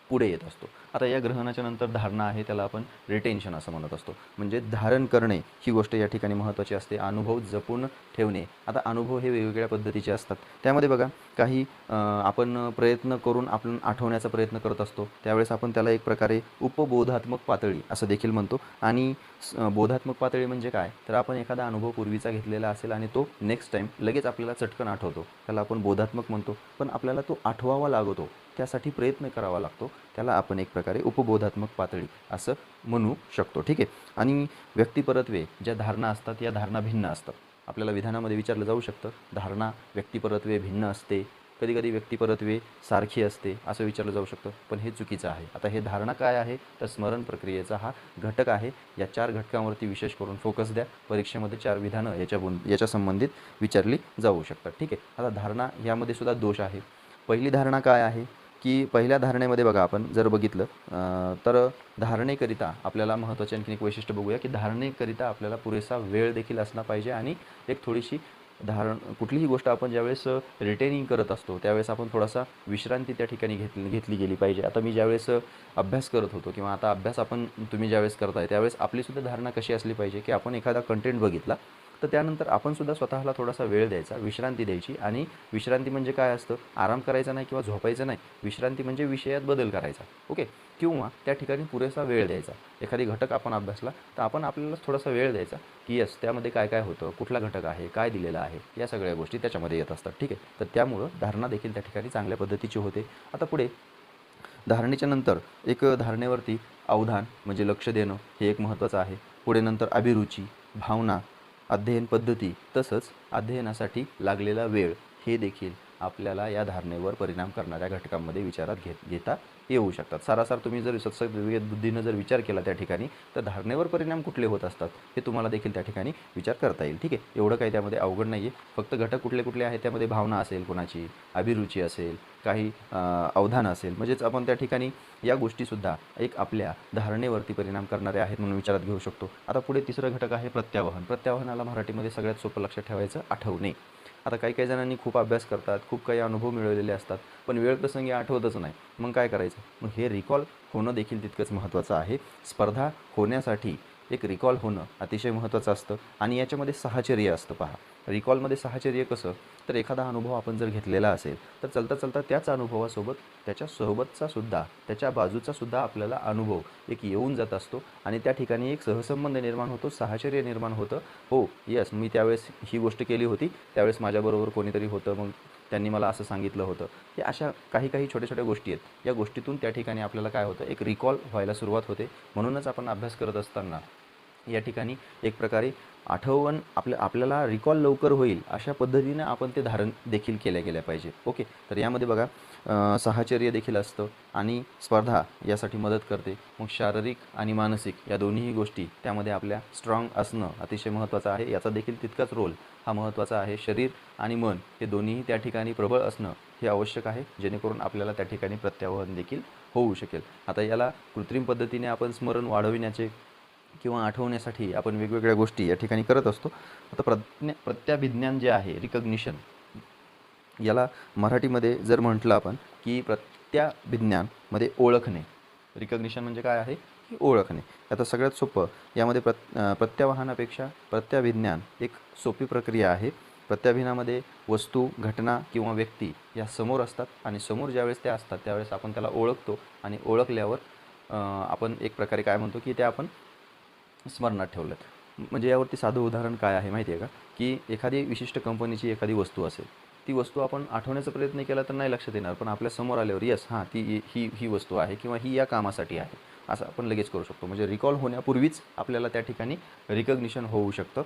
पुढे येत असतो. आता या ग्रहणाच्या नंतर धारणा आहे, त्याला आपण रिटेन्शन असं म्हणत असतो. म्हणजे धारण करणे ही गोष्ट या ठिकाणी महत्त्वाची असते. अनुभव जपून ठेवणे. आता अनुभव हे वेगवेगळ्या पद्धतीचे असतात. त्यामध्ये बघा काही आपण प्रयत्न करून आपण आठवण्याचा प्रयत्न करत असतो, त्यावेळेस आपण त्याला एक प्रकारे उपबोधात्मक पातळी असं देखील म्हणतो. आणि बोधात्मक पातळी म्हणजे काय तर आपण एखादा अनुभव पूर्वीचा घेतलेला असेल आणि तो नेक्स्ट टाईम लगेच आपल्याला चटकन आठवतो, त्याला आपण बोधात्मक म्हणतो. पण आपल्याला तो आठवावा लागतो, त्यासाठी प्रयत्न करावा लागतो, त्याला आपण एक प्रकारे उपबोधात्मक पातळी असं म्हणू शकतो. ठीक आहे, आणि व्यक्तिपरत्वे ज्या धारणा असतात या धारणा भिन्न असतात. आपल्याला विधानामध्ये विचारलं जाऊ शकतं धारणा व्यक्तिपरत्वे भिन्न असते, कधीकधी व्यक्तिपरत्वे सारखी असते असं विचारलं जाऊ शकतं, पण हे चुकीचं आहे. आता हे धारणा काय आहे तर स्मरण प्रक्रियेचा हा घटक आहे. या 4 घटकांवरती विशेष करून फोकस द्या. परीक्षेमध्ये 4 विधानं याच्या संबंधित विचारली जाऊ शकतात. ठीक आहे, आता धारणा यामध्ये सुद्धा दोष आहे. पहिली धारणा काय आहे की पहिल्या धारणेमध्ये बघा आपण जर बघितलं तर धारणेकरिता आपल्याला महत्त्वाचे आणखी एक वैशिष्ट्य बघूया की धारणेकरिता आपल्याला पुरेसा वेळ देखील असला पाहिजे आणि एक थोडीशी कुठलीही गोष्ट आपण ज्यावेळेस रिटेनिंग करत असतो त्यावेळेस आपण थोडासा विश्रांती त्या ठिकाणी घेतली गेली पाहिजे. आता मी ज्यावेळेस अभ्यास करत होतो किंवा आता अभ्यास तुम्ही ज्यावेळेस करताय त्यावेळेस आपलीसुद्धा धारणा कशी असली पाहिजे की आपण एखादा कंटेंट बघितला तर त्यानंतर आपण सुद्धा स्वतःला थोडासा वेळ द्यायचा, विश्रांती द्यायची. आणि विश्रांती म्हणजे काय असतं, आराम करायचा नाही किंवा झोपायचं नाही. विश्रांती म्हणजे विषयात बदल करायचा. ओके, किंवा त्या ठिकाणी पुरेसा वेळ द्यायचा. एखादी घटक आपण अभ्यासला तर आपण आपल्याला थोडासा वेळ द्यायचा की यस त्यामध्ये काय काय होतं, कुठला घटक आहे, काय दिलेला आहे, या सगळ्या गोष्टी त्याच्यामध्ये येत असतात. ठीक आहे, तर त्यामुळं धारणा देखील त्या ठिकाणी चांगल्या पद्धतीची होते. आता पुढे धारणेच्या नंतर एक धारणेवरती अवधान म्हणजे लक्ष देणं हे एक महत्त्वाचं आहे. पुढे नंतर अभिरुची, भावना, अध्ययन पद्धती तसंच अध्ययनासाठी लागलेला वेळ हे देखील आपल्याला या धारणेवर परिणाम करणाऱ्या घटकांमध्ये विचारात घेता येऊ शकतात. सारासार तुम्ही जर सतत विवेक बुद्धीनं जर विचार केला त्या ठिकाणी, तर धारणेवर परिणाम कुठले होत असतात हे तुम्हाला देखील त्या ठिकाणी विचार करता येईल. ठीक आहे, एवढं काही त्यामध्ये अवघड नाही आहे. फक्त घटक कुठले कुठले आहेत, त्यामध्ये भावना असेल, कोणाची अभिरुची असेल, काही अवधान असेल, म्हणजेच आपण त्या ठिकाणी या गोष्टीसुद्धा एक आपल्या धारणेवरती परिणाम करणारे आहेत म्हणून विचारात घेऊ शकतो. आता पुढे तिसरं घटक आहे प्रत्यावहन. प्रत्यावहनाला मराठीमध्ये सगळ्यात सोपं लक्षात ठेवायचं आठवणे. आता काही जणांनी खूप अभ्यास करतात, खूप काही अनुभव मिळवलेले असतात, पण वेळ प्रसंगी आठवतच नाही. मग काय करायचं? मग हे रिकॉल होणं देखील तितकंच महत्त्वाचं आहे. स्पर्धा होण्यासाठी एक रिकॉल होणं अतिशय महत्त्वाचं असतं आणि याच्यामध्ये साहचर्य असतं. पहा, रिकॉलमध्ये साहचर्य कसं, तर एखादा अनुभव आपण जर घेतलेला असेल तर चलता चलता त्याच अनुभवासोबत त्याच्या बाजूचा सुद्धा आपल्याला अनुभव एक येऊन जात असतो आणि त्या ठिकाणी एक सहसंबंध निर्माण होतो, साहचर्य निर्माण होतं. हो, यस, मी त्यावेळेस ही गोष्ट केली होती, त्यावेळेस माझ्याबरोबर कोणीतरी होतं, मग त्यांनी मला असं सांगितलं होतं. हे अशा काही छोट्या छोट्या गोष्टी आहेत. या गोष्टीतून त्या ठिकाणी आपल्याला काय होतं, एक रिकॉल व्हायला सुरुवात होते. म्हणूनच आपण अभ्यास करत असताना या ठिकाणी एक प्रकारे आठवण आपल्याला रिकॉल लवकर होईल अशा पद्धतीनं आपण ते धारण देखील केल्या पाहिजे. ओके, तर यामध्ये बघा साहचर्य देखील असतं आणि स्पर्धा यासाठी मदत करते. मग शारीरिक आणि मानसिक या दोन्हीही गोष्टी त्यामध्ये आपल्या स्ट्रॉंग असणं अतिशय महत्त्वाचं आहे. याचा देखील तितकाच रोल हा महत्त्वाचा आहे. शरीर आणि मन हे दोन्हीही त्या ठिकाणी प्रबळ असणं हे आवश्यक आहे, जेणेकरून आपल्याला त्या ठिकाणी प्रत्यावहन देखील होऊ शकेल. आता याला कृत्रिम पद्धतीने आपण स्मरण वाढविण्याचे किंवा आठवण्यासाठी आपण वेगवेगळ्या गोष्टी या ठिकाणी करत असतो. आता प्रत्याभिज्ञान जे आहे, रिकग्निशन, याला मराठीमध्ये जर म्हटलं आपण की प्रत्याभिज्ञानमध्ये ओळखणे. रिकग्निशन म्हणजे काय आहे, की ओळखणे. आता सगळ्यात सोपं यामध्ये प्रत्यावहनापेक्षा प्रत्याभिज्ञान एक सोपी प्रक्रिया आहे. प्रत्याभिज्ञानामध्ये वस्तू, घटना किंवा व्यक्ती या समोर असतात आणि समोर ज्यावेळेस त्या असतात त्यावेळेस आपण त्याला ओळखतो आणि ओळखल्यावर आपण एक प्रकारे काय म्हणतो की त्या आपण स्मरणात ठेवलं. म्हणजे यावरती साधं उदाहरण काय आहे माहिती आहे का, की एखादी विशिष्ट कंपनीची एखादी वस्तू असेल, ती वस्तू आपण आठवण्याचा प्रयत्न केला तर नाही लक्षात येणार, पण आपल्या समोर आल्यावर यस हां ती ही वस्तू आहे किंवा ही या कामासाठी आहे असं आपण लगेच करू शकतो. म्हणजे रिकॉल होण्यापूर्वीच आपल्याला त्या ठिकाणी रिकग्निशन होऊ शकतं,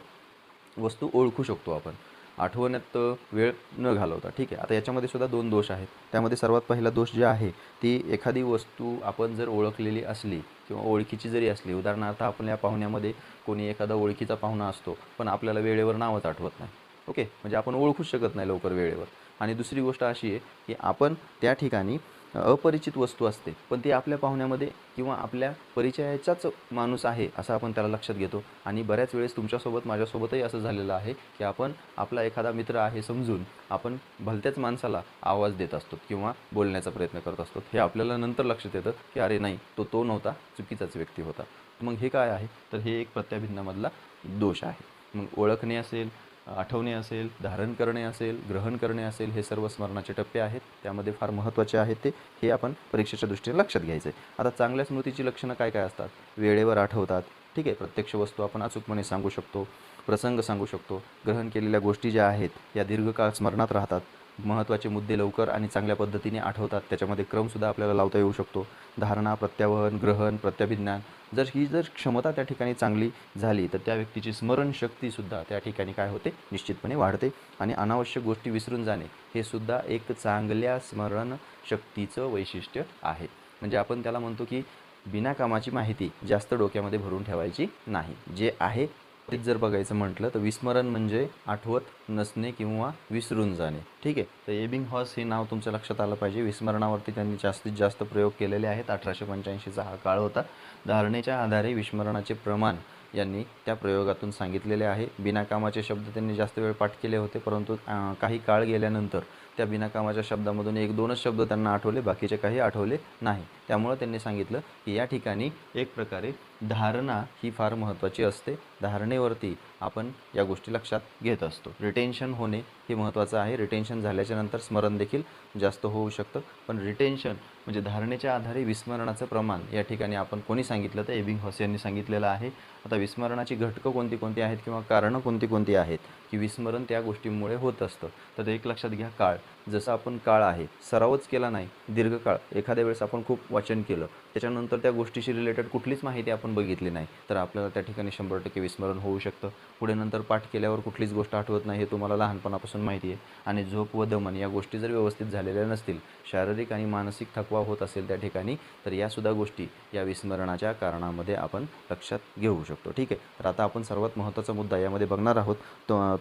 वस्तू ओळखू शकतो आपण आठवण्यात वेळ न घालवता. ठीक आहे, आता याच्यामध्ये सुद्धा 2 दोष आहेत. त्यामध्ये सर्वात पहिला दोष जे आहे, ती एखादी वस्तू आपण जर ओळखलेली असली किंवा ओळखीची जरी असली, उदाहरणार्थ आपल्या पाहुण्यामध्ये कोणी एखादा ओळखीचा पाहुणा असतो, पण आपल्याला वेळेवर नावच आठवत नाही. ओके, म्हणजे आपण ओळखूच शकत नाही लवकर वेळेवर. आणि दुसरी गोष्ट अशी आहे की आपण त्या ठिकाणी अपरिचित वस्तू असते, पण ती आपल्या पाहुण्यामध्ये किंवा आपल्या परिचयाचाच माणूस आहे असं आपण त्याला लक्षात घेतो. आणि बऱ्याच वेळेस तुमच्यासोबत माझ्यासोबतही असं झालेलं आहे की आपण आपला एखादा मित्र आहे समजून आपण भलत्याच माणसाला आवाज देत असतो किंवा बोलण्याचा प्रयत्न करत असतो. हे आपल्याला नंतर लक्षात येतं की अरे नाही, तो नव्हता, चुकीचाच व्यक्ती होता. मग हे काय आहे, तर हे एक प्रत्याभिज्ञामधला दोष आहे. मग ओळखणे असेल, आठवणे असेल, धारण करणे असेल, ग्रहण करणे असेल, हे सर्व स्मरणाचे टप्पे आहेत. त्यामध्ये फार महत्त्वाचे आहेत ते, हे आपण परीक्षेच्या दृष्टीने लक्षात घ्यायचं आहे. आता चांगल्या स्मृतीची लक्षणं काय काय असतात? वेळेवर आठवतात. ठीक आहे, प्रत्यक्ष वस्तू आपण अचूकपणे सांगू शकतो, प्रसंग सांगू शकतो, ग्रहण केलेल्या गोष्टी ज्या आहेत या दीर्घकाळ स्मरणात राहतात, महत्त्वाचे मुद्दे लवकर आणि चांगल्या पद्धतीने आठवतात, त्याच्यामध्ये क्रमसुद्धा आपल्याला लावता येऊ शकतो. धारणा, प्रत्यावहन, ग्रहण, प्रत्याभिज्ञान जर क्षमता त्या ठिकाणी चांगली झाली तर त्या व्यक्तीची स्मरणशक्तीसुद्धा त्या ठिकाणी काय होते, निश्चितपणे वाढते. आणि अनावश्यक गोष्टी विसरून जाणे हे सुद्धा एक चांगल्या स्मरणशक्तीचं वैशिष्ट्य आहे. म्हणजे आपण त्याला म्हणतो की बिनाकामाची माहिती जास्त डोक्यामध्ये भरून ठेवायची नाही. जे आहे तेच जर बघायचं म्हटलं तर विस्मरण म्हणजे आठवत नसणे किंवा विसरून जाणे. ठीक आहे, तर एबिंगहॉस हे नाव तुमच्या लक्षात आलं पाहिजे. विस्मरणावरती त्यांनी जास्तीत जास्त प्रयोग केलेले आहेत. 1885चा हा काळ होता. धारणेच्या आधारे विस्मरणाचे प्रमाण यांनी त्या प्रयोगातून सांगितलेले आहे. बिनाकामाचे शब्द त्यांनी जास्त वेळ पाठ केले होते, परंतु काही काळ गेल्यानंतर त्या बिनाकामाच्या शब्दामधून 1-2च शब्द त्यांना आठवले, बाकीचे काही आठवले नाही. त्यामुळे त्यांनी सांगितलं की या ठिकाणी एक प्रकारे धारणा ही फार महत्त्वाची असते. धारणेवरती आपण या गोष्टी लक्षात घेत असतो. रिटेन्शन होणे हे महत्त्वाचं आहे. रिटेन्शन झाल्याच्या नंतर स्मरण देखील जास्त होऊ शकतं. पण रिटेन्शन म्हणजे धारणेच्या आधारे विस्मरणाचं प्रमाण या ठिकाणी आपण कोणी सांगितलं तर एबिंगहॉस यांनी सांगितलेलं आहे. आता विस्मरणाची घटकं कोणती कोणती आहेत किंवा कारणं कोणती कोणती आहेत की विस्मरण त्या गोष्टींमुळे होत असतं, तर एक लक्षात घ्या. काळ, जसं आपण काळ आहे, सरावच केला नाही दीर्घकाळ, एखाद्या वेळेस आपण खूप वाचन केलं त्याच्यानंतर त्या गोष्टीशी रिलेटेड कुठलीच माहिती आपण बघितली नाही तर आपल्याला त्या ठिकाणी 100% विस्मरण होऊ शकतं. पुढे नंतर पाठ केल्यावर कुठलीच गोष्ट आठवत नाही हे तुम्हाला लहानपणापासून माहिती आहे. आणि झोप व दमन या गोष्टी जर व्यवस्थित झालेल्या नसतील, शारीरिक आणि मानसिक थकवा होत असेल त्या ठिकाणी, तर यासुद्धा गोष्टी या विस्मरणाच्या कारणामध्ये आपण लक्षात घेऊ शकतो. ठीक आहे. तर आता आपण सर्वात महत्त्वाचा मुद्दा यामध्ये बघणार आहोत,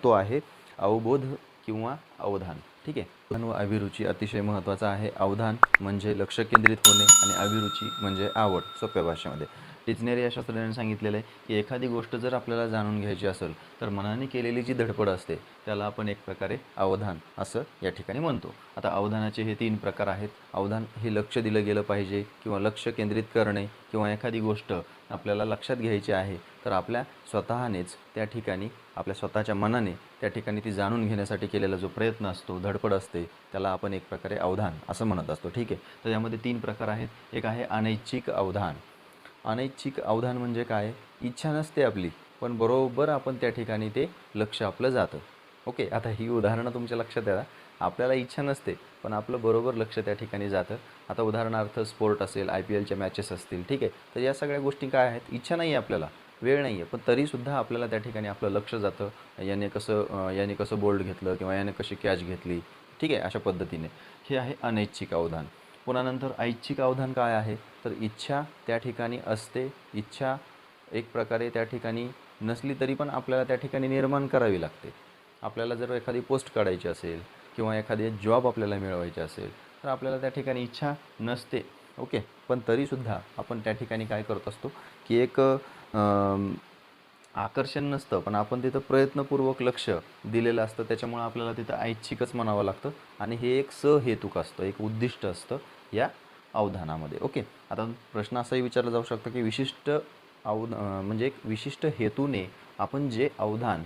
तो आहे अवबोध किंवा अवधान. ठीक आहे. अवधान व अभिरुची अतिशय महत्त्वाचा आहे. अवधान म्हणजे लक्ष केंद्रित होणे आणि अभिरुची म्हणजे आवड. सोप्या भाषेमध्ये डिक्शनरी या शास्त्रज्ञाने सांगितलेलं आहे की एखादी गोष्ट जर आपल्याला जाणून घ्यायची असेल तर मनाने केलेली जी धडपड असते त्याला आपण एक प्रकारे अवधान असं या ठिकाणी म्हणतो. आता अवधानाचे हे 3 प्रकार आहेत. अवधान हे लक्ष दिलं गेलं पाहिजे किंवा लक्ष केंद्रित करणे किंवा एखादी गोष्ट आपल्याला लक्षात घ्यायची आहे तर आपल्या स्वतःनेच त्या ठिकाणी आपल्या स्वतःच्या मनाने त्या ठिकाणी ती जाणून घेण्यासाठी केलेला जो प्रयत्न असतो, धडपड असते, त्याला आपण एक प्रकारे अवधान असं म्हणत असतो. ठीक आहे. तर यामध्ये 3 प्रकार आहेत. एक आहे अनैच्छिक अवधान. अनैच्छिक अवधान म्हणजे काय? इच्छा नसते आपली पण बरोबर आपण त्या ठिकाणी ते लक्ष आपलं जातं. ओके. आता ही उदाहरणं तुमच्या लक्षात येतात. आपल्याला इच्छा नसते पण आपलं बरोबर लक्ष त्या ठिकाणी जातं. आता उदाहरणार्थ स्पोर्ट असेल, IPLच्या मॅचेस असतील. ठीक आहे. तर या सगळ्या गोष्टी काय आहेत? इच्छा नाही आहे आपल्याला, वेळ नाही आहे, पण तरीसुद्धा आपल्याला त्या ठिकाणी आपलं लक्ष जातं. याने कसं बोल्ड घेतलं किंवा याने कशी कॅच घेतली. ठीक आहे. अशा पद्धतीने हे आहे अनैच्छिक अवधान. पुन्हा नंतर ऐच्छिक अवधान काय आहे? तर इच्छा त्या ठिकाणी असते. इच्छा एक प्रकारे त्या ठिकाणी नसली तरी पण आपल्याला त्या ठिकाणी निर्माण करावी लागते. आपल्याला जर एखादी पोस्ट काढायची असेल किंवा एखादी जॉब आपल्याला मिळवायची असेल तर आपल्याला त्या ठिकाणी इच्छा नसते. ओके. पण तरीसुद्धा आपण त्या ठिकाणी काय करत असतो की एक आकर्षण नसतं पण आपण तिथं प्रयत्नपूर्वक लक्ष दिलेलं असतं. त्याच्यामुळं आपल्याला तिथं ऐच्छिकच म्हणावं लागतं आणि हे एक सहेतुक असतं, एक उद्दिष्ट असतं या अवधानामध्ये. ओके. आता प्रश्न असाही विचारला जाऊ शकतो की म्हणजे एक विशिष्ट हेतूने आपण जे अवधान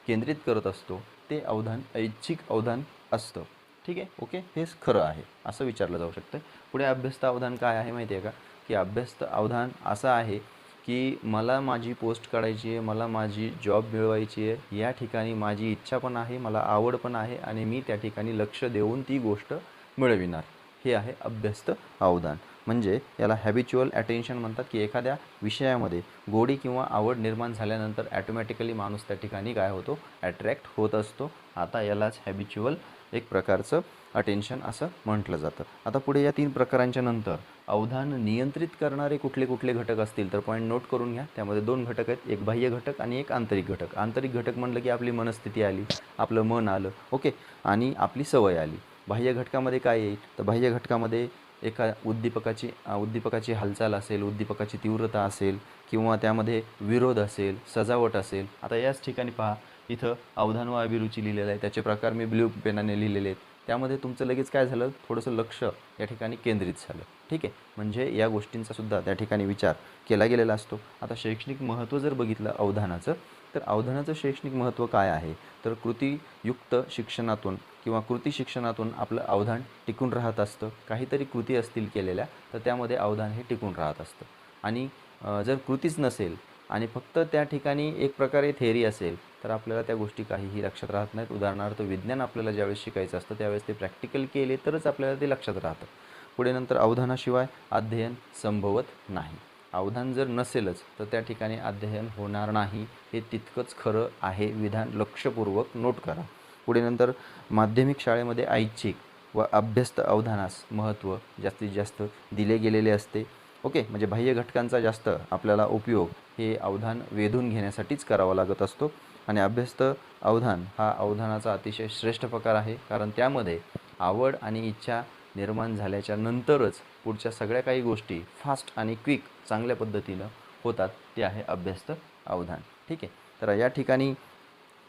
केंद्रित करत असतो ते अवधान ऐच्छिक अवधान असतं. ठीक आहे. ओके. हेच खरं आहे असं विचारलं जाऊ शकतं. पुढे अभ्यस्त अवधान काय आहे माहिती आहे का? की अभ्यस्त अवधान असं आहे की मला माझी पोस्ट काढायची आहे, मला माझी जॉब मिळवायची आहे, या ठिकाणी माझी इच्छा पण आहे, मला आवड पण आहे आणि मी त्या ठिकाणी लक्ष देऊन ती गोष्ट मिळविणार. हे आहे अभ्यस्त अवधान. म्हणजे याला हॅबिच्युअल अटेन्शन म्हणतात की एखाद्या विषयामध्ये गोडी किंवा आवड निर्माण झाल्यानंतर ॲटोमॅटिकली माणूस त्या ठिकाणी काय होतो? ॲट्रॅक्ट होत असतो. आता यालाच हॅबिच्युअल एक प्रकारचं अटेन्शन असं म्हटलं जातं. आता पुढे या 3 प्रकारांच्या नंतर अवधान नियंत्रित करणारे कुठले कुठले घटक असतील तर पॉईंट नोट करून घ्या. त्यामध्ये 2 घटक आहेत. एक बाह्य घटक आणि एक आंतरिक घटक. आंतरिक घटक म्हणलं की आपली मनस्थिती आली, आपलं मन आलं. ओके. आणि आपली सवय आली. बाह्य घटकामध्ये काय येईल? तर बाह्य घटकामध्ये एका उद्दीपकाची हालचाल असेल, उद्दीपकाची तीव्रता असेल किंवा त्यामध्ये विरोध असेल, सजावट असेल. आता याच ठिकाणी पहा, इथं अवधान व अभिरुची लिहिलेलं आहे. त्याचे प्रकार मी ब्ल्यू पेनाने लिहिलेले आहेत. त्यामध्ये तुमचं लगेच काय झालं? थोडंसं लक्ष या ठिकाणी केंद्रित झालं. ठीक आहे. म्हणजे या गोष्टींचा सुद्धा त्या ठिकाणी विचार केला गेलेला असतो. आता शैक्षणिक महत्त्व जर बघितलं अवधानाचं तर अवधानाचं शैक्षणिक महत्त्व काय आहे? तर कृतीयुक्त शिक्षणातून किंवा कृती शिक्षणातून आपलं अवधान टिकून राहत असतं. काहीतरी कृती असतील केलेल्या तर त्यामध्ये अवधान हे टिकून राहत असतं. आणि जर कृतीच नसेल आणि फक्त त्या ठिकाणी एक प्रकारे थेअरी असेल तर आपल्याला त्या गोष्टी काहीही लक्षात राहत नाहीत. उदाहरणार्थ विज्ञान आपल्याला ज्यावेळेस शिकायचं असतं त्यावेळेस ते प्रॅक्टिकल केले तरच आपल्याला ते लक्षात राहतं. पुढे नंतर अवधानाशिवाय अध्ययन संभवत नाही. अवधान जर नसेलच तर त्या ठिकाणी अध्ययन होणार नाही. हे तितकंच खरं आहे विधान. लक्षपूर्वक नोट करा. पुढे नंतर माध्यमिक शाळेमध्ये ऐच्छिक व अभ्यस्त अवधानास महत्त्व जास्तीत जास्त दिले गेलेले असते. ओके. म्हणजे बाह्य घटकांचा जास्त आपल्याला उपयोग हे अवधान वेधून घेण्यासाठीच करावा लागत असतो. आणि अभ्यस्त अवधान हा अवधानाचा अतिशय श्रेष्ठ प्रकार आहे कारण त्यामध्ये आवड आणि इच्छा निर्माण झाल्याच्या नंतरच पुढच्या सगळ्या काही गोष्टी फास्ट आणि क्विक चांगल्या पद्धतीनं होतात. ते आहे अभ्यस्त अवधान. ठीक आहे. तर या ठिकाणी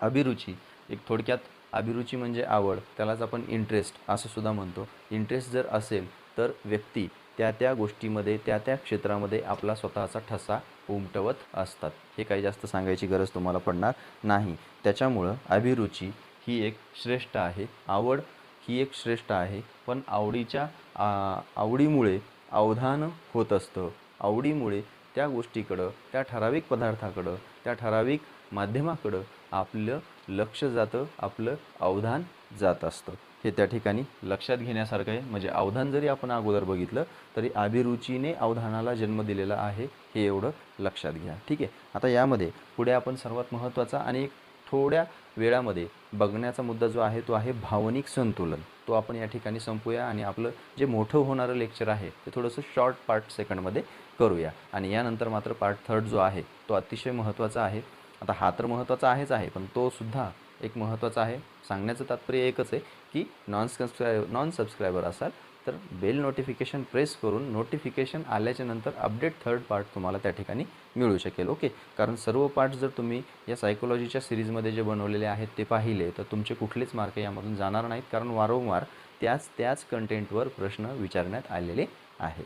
अभिरुची एक थोडक्यात अभिरुची म्हणजे आवड, त्यालाच आपण इंटरेस्ट असं सुद्धा म्हणतो. इंटरेस्ट जर असेल तर व्यक्ती त्या गोष्टीमध्ये त्या क्षेत्रामध्ये आपला स्वतःचा ठसा उमटवत असतात. हे काही जास्त सांगायची गरज तुम्हाला पडणार नाही. त्याच्यामुळं अभिरुची ही एक श्रेष्ठ आहे, आवड ही एक श्रेष्ठ आहे. पण आवडीमुळे अवधान होत असतं. आवडीमुळे त्या गोष्टीकडं, त्या ठराविक पदार्थाकडं, त्या ठराविक माध्यमाकडं आपलं लक्ष जातं, आपलं अवधान जात असतं. हे त्या ठिकाणी लक्षात घेण्यासारखं आहे. म्हणजे अवधान जरी आपण अगोदर बघितलं तरी अभिरुचीने अवधानाला जन्म दिलेला आहे, हे एवढं लक्षात घ्या. ठीक आहे. आता यामध्ये पुढे आपण सर्वात महत्त्वाचा आणि एक थोड्या वेळामध्ये बघण्याचा मुद्दा जो आहे तो आहे भावनिक संतुलन. तो आपण या ठिकाणी संपूया आणि आपलं जे मोठं होणारं लेक्चर आहे ते थोडंसं शॉर्ट पार्ट सेकंडमध्ये करूया. आणि यानंतर मात्र पार्ट थर्ड जो आहे तो अतिशय महत्त्वाचा आहे. आता हा तर महत्त्वाचा आहे, पण तो सुद्धा एक महत्त्वाचा आहे. सांगण्याचं तात्पर्य एकच आहे की नॉन सबस्क्रायबर असाल तर बेल नोटिफिकेशन प्रेस करून नोटिफिकेशन आल्याच्या नंतर अपडेट थर्ड पार्ट तुम्हाला त्या ठिकाणी मिळू शकेल. ओके. कारण सर्व पार्ट जर तुम्ही या सायकोलॉजीच्या सिरीजमध्ये जे बनवलेले आहेत ते पाहिले तर तुमचे कुठलेच मार्क यामधून जाणार नाहीत, कारण वारंवार त्याच कंटेंटवर प्रश्न विचारण्यात आलेले आहेत.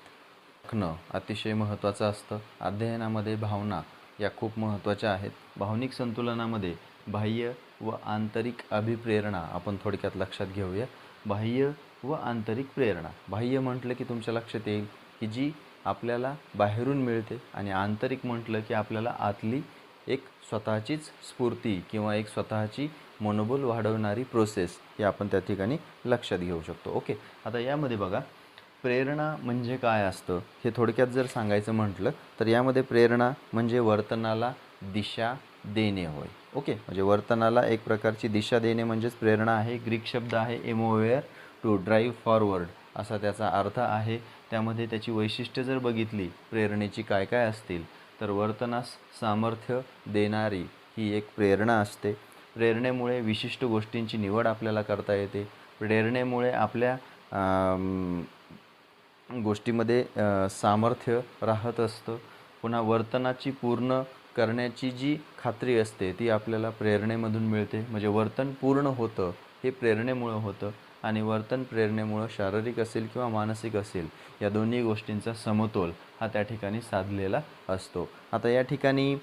राखणं अतिशय महत्त्वाचं असतं. अध्ययनामध्ये भावना या खूप महत्त्वाच्या आहेत. भावनिक संतुलनामध्ये बाह्य व आंतरिक अभिप्रेरणा आपण थोडक्यात लक्षात घेऊया. बाह्य व आंतरिक प्रेरणा. बाह्य म्हटलं की तुमच्या लक्षात येईल की जी आपल्याला बाहेरून मिळते, आणि आंतरिक म्हटलं की आपल्याला आतली एक स्वतःचीच स्फूर्ती किंवा एक स्वतःची मनोबल वाढवणारी प्रोसेस हे आपण त्या ठिकाणी लक्षात घेऊ शकतो. ओके. आता यामध्ये बघा, प्रेरणा म्हणजे काय असतं हे थोडक्यात जर सांगायचं म्हटलं तर यामध्ये प्रेरणा म्हणजे वर्तनाला दिशा देणे होय. ओके. म्हणजे वर्तनाला एक प्रकारची दिशा देणे म्हणजेच प्रेरणा आहे. ग्रीक शब्द आहे एमोवेअर, टू ड्राईव्ह फॉरवर्ड असा त्याचा अर्थ आहे. त्यामध्ये त्याची वैशिष्ट्ये जर बघितली प्रेरणेची काय काय असतील तर वर्तनास सामर्थ्य देणारी ही एक प्रेरणा असते. प्रेरणेमुळे विशिष्ट गोष्टींची निवड आपल्याला करता येते. प्रेरणेमुळे आपल्या गोष्टीमध्ये सामर्थ्य राहत असतं. पुन्हा वर्तनाची पूर्ण करण्याची जी खात्री असते ती आपल्याला प्रेरणेमधून मिळते. म्हणजे वर्तन पूर्ण होतं हे प्रेरणेमुळं होतं, आणि वर्तन प्रेरणेमुळं शारीरिक असेल किंवा मानसिक असेल या दोन्ही गोष्टींचा समतोल हा त्या ठिकाणी साधलेला असतो. आता या ठिकाणी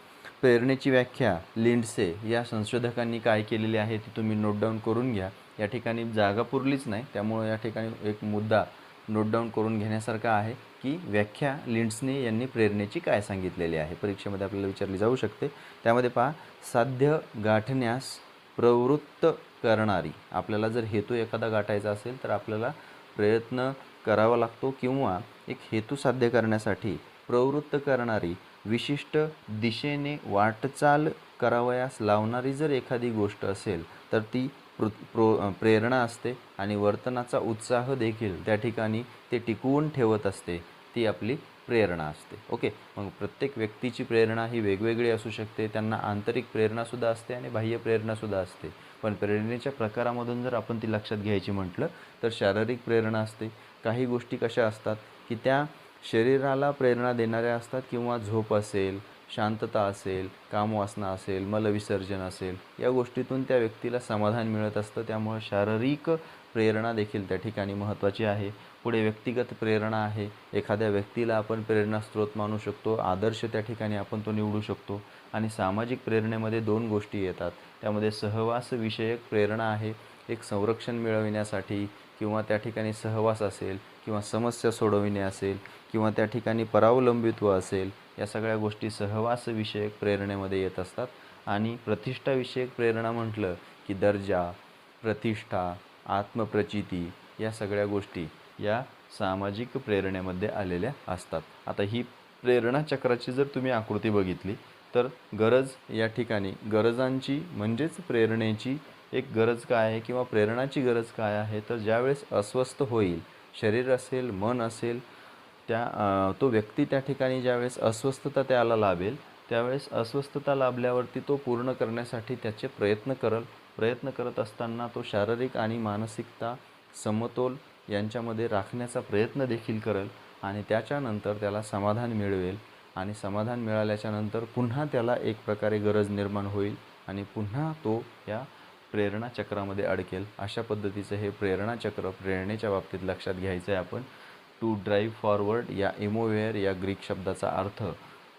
प्रेरणेची व्याख्या लिंडसे या संशोधकांनी काय केलेली आहे ती तुम्ही नोट डाऊन करून घ्या. या ठिकाणी जागा पुरलीच नाही, त्यामुळं या ठिकाणी एक मुद्दा नोट डाऊन करून घेण्यासारखा आहे की व्याख्या लिंड्सने यांनी प्रेरणेची काय सांगितलेली आहे. परीक्षेमध्ये आपल्याला विचारली जाऊ शकते. त्यामध्ये पहा, साध्य गाठण्यास प्रवृत्त करणारी. आपल्याला जर हेतू एखादा गाठायचा असेल तर आपल्याला प्रयत्न करावा लागतो, किंवा एक हेतू साध्य करण्यासाठी प्रवृत्त करणारी, विशिष्ट दिशेने वाटचाल करावयास लावणारी जर एखादी गोष्ट असेल तर ती प्रेरणा असते. आणि वर्तनाचा उत्साह देखील त्या ठिकाणी ते टिकवून ठेवत असते, ती आपली प्रेरणा असते. ओके. मग प्रत्येक व्यक्तीची प्रेरणा ही वेगवेगळी असू शकते. त्यांना आंतरिक प्रेरणासुद्धा असते आणि बाह्य प्रेरणासुद्धा असते. पण प्रेरणेच्या प्रकारामधून जर आपण ती लक्षात घ्यायची म्हटलं तर शारीरिक प्रेरणा असते. काही गोष्टी कशा असतात की त्या शरीराला प्रेरणा देणाऱ्या असतात, किंवा झोप असेल, शांतता असेल, कामवासना असेल, मलविसर्जन असेल, या गोष्टीतून त्या व्यक्तीला समाधान मिळत असतं. त्यामुळे शारीरिक प्रेरणा देखील त्या ठिकाणी महत्त्वाची आहे. पुढे व्यक्तिगत प्रेरणा आहे. एखाद्या व्यक्तीला आपण प्रेरणास्रोत मानू शकतो, आदर्श त्या ठिकाणी आपण तो निवडू शकतो. आणि सामाजिक प्रेरणेमध्ये दोन गोष्टी येतात. त्यामध्ये सहवास विषयक प्रेरणा आहे, एक संरक्षण मिळविण्यासाठी, किंवा त्या ठिकाणी सहवास असेल, किंवा समस्या सोडविणे असेल, किंवा त्या ठिकाणी परावलंबित्व असेल, या सगळ्या गोष्टी सहवास विषयक प्रेरणेमध्ये येत असतात. आणि प्रतिष्ठाविषयक प्रेरणा म्हटलं की दर्जा, प्रतिष्ठा, आत्मप्रचिती या सगळ्या गोष्टी या सामाजिक प्रेरणेमध्ये आलेल्या असतात. आता ही प्रेरणा चक्राची जर तुम्ही आकृती बघितली तर गरज या ठिकाणी गरजांची म्हणजेच प्रेरणेची एक गरज काय आहे किंवा प्रेरणाची गरज काय आहे, तर ज्यावेळेस अस्वस्थ होईल, शरीर असेल, मन असेल, तो व्यक्ती त्या ठिकाणी ज्यावेळेस अस्वस्थता त्याला लाभेल, त्यावेळेस अस्वस्थता लाभल्यावरती तो पूर्ण करण्यासाठी त्याचे प्रयत्न करत असताना तो शारीरिक आणि मानसिकता समतोल यांच्यामध्ये राखण्याचा प्रयत्न देखील करेल. आणि त्याच्यानंतर त्याला समाधान मिळवेल, आणि समाधान मिळाल्याच्या नंतर पुन्हा त्याला एक प्रकारे गरज निर्माण होईल, आणि पुन्हा तो या प्रेरणा चक्रामध्ये अडकेल. अशा पद्धतीचं हे प्रेरणा चक्र प्रेरणेच्या बाबतीत लक्षात घ्यायचं आहे आपण. टू ड्राईव्ह फॉरवर्ड या एमोवेअर या ग्रीक शब्दाचा अर्थ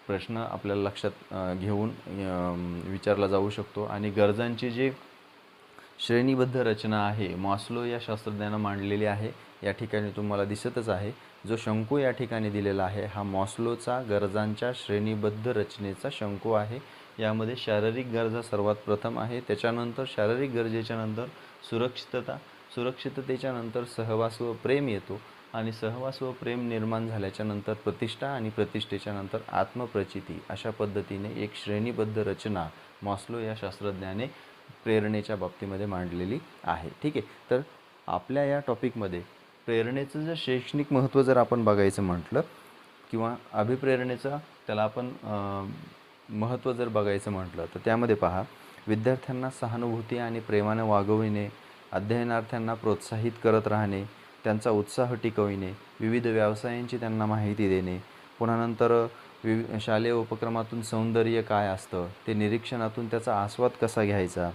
प्रश्न आपल्याला लक्षात घेऊन विचारला जाऊ शकतो. आणि गरजांची जी श्रेणीबद्ध रचना आहे मॉस्लो या शास्त्रज्ञानं मांडलेली आहे, या ठिकाणी तुम्हाला दिसतच आहे. जो शंकू या ठिकाणी दिलेला आहे हा मॉस्लोचा गरजांच्या श्रेणीबद्ध रचनेचा शंकू आहे. यामध्ये शारीरिक गरजा सर्वात प्रथम आहे, त्याच्यानंतर शारीरिक गरजेच्या नंतर सुरक्षितता, सुरक्षिततेच्या नंतर सहवास व प्रेम येतो आणि सहवास व प्रेम निर्माण झाल्याच्या नंतर प्रतिष्ठा आणि प्रतिष्ठेच्या नंतर आत्मप्रचिती. अशा पद्धतीने एक श्रेणीबद्ध रचना मॉस्लो या शास्त्रज्ञाने प्रेरणेच्या बाबतीमध्ये मांडलेली आहे. ठीक आहे. तर आपल्या या टॉपिकमध्ये प्रेरणेचं जर शैक्षणिक महत्त्व जर आपण बघायचं म्हटलं किंवा अभिप्रेरणेचा त्याला आपण महत्त्व जर बघायचं म्हटलं तर त्यामध्ये पहा, विद्यार्थ्यांना सहानुभूती आणि प्रेमाने वागविणे, अध्ययनार्थ्यांना प्रोत्साहित करत राहणे, त्यांचा उत्साह टिकविणे, विविध व्यवसायांची त्यांना माहिती देणे, पुन्हा नंतर शालेय उपक्रमातून सौंदर्य काय असतं ते निरीक्षणातून त्याचा आस्वाद कसा घ्यायचा,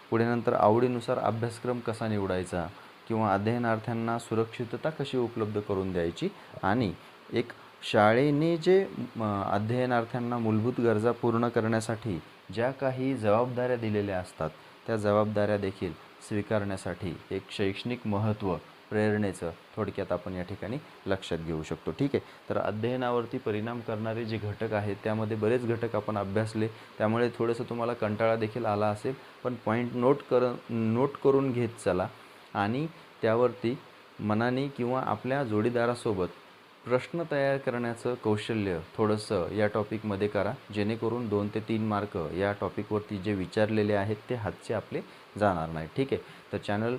पुढे नंतर आवडीनुसार अभ्यासक्रम कसा निवडायचा किंवा अध्ययनार्थ्यांना सुरक्षितता कशी उपलब्ध करून द्यायची आणि एक शाळेने जे अध्ययनार्थ्यांना मूलभूत गरजा पूर्ण करण्यासाठी ज्या काही जबाबदाऱ्या दिलेल्या असतात त्या जबाबदाऱ्या देखील स्वीकारण्यासाठी एक शैक्षणिक महत्त्व प्रेरणेचं थोडक्यात आपण या ठिकाणी लक्षात घेऊ शकतो. ठीक आहे. तर अध्ययनावरती परिणाम करणारे जे घटक आहेत त्यामध्ये बरेच घटक आपण अभ्यासले, त्यामुळे थोडंसं तुम्हाला कंटाळा देखील आला असेल, पण पॉईंट नोट करून घेत चला आणि त्यावरती मनाने किंवा आपल्या जोडीदारासोबत प्रश्न तयार करण्याचं कौशल्य थोडंसं या टॉपिकमध्ये करा, जेणेकरून 2 ते 3 मार्क या टॉपिकवरती जे विचारलेले आहेत ते हातचे आपले जाणार नाही. ठीक आहे. तर चॅनल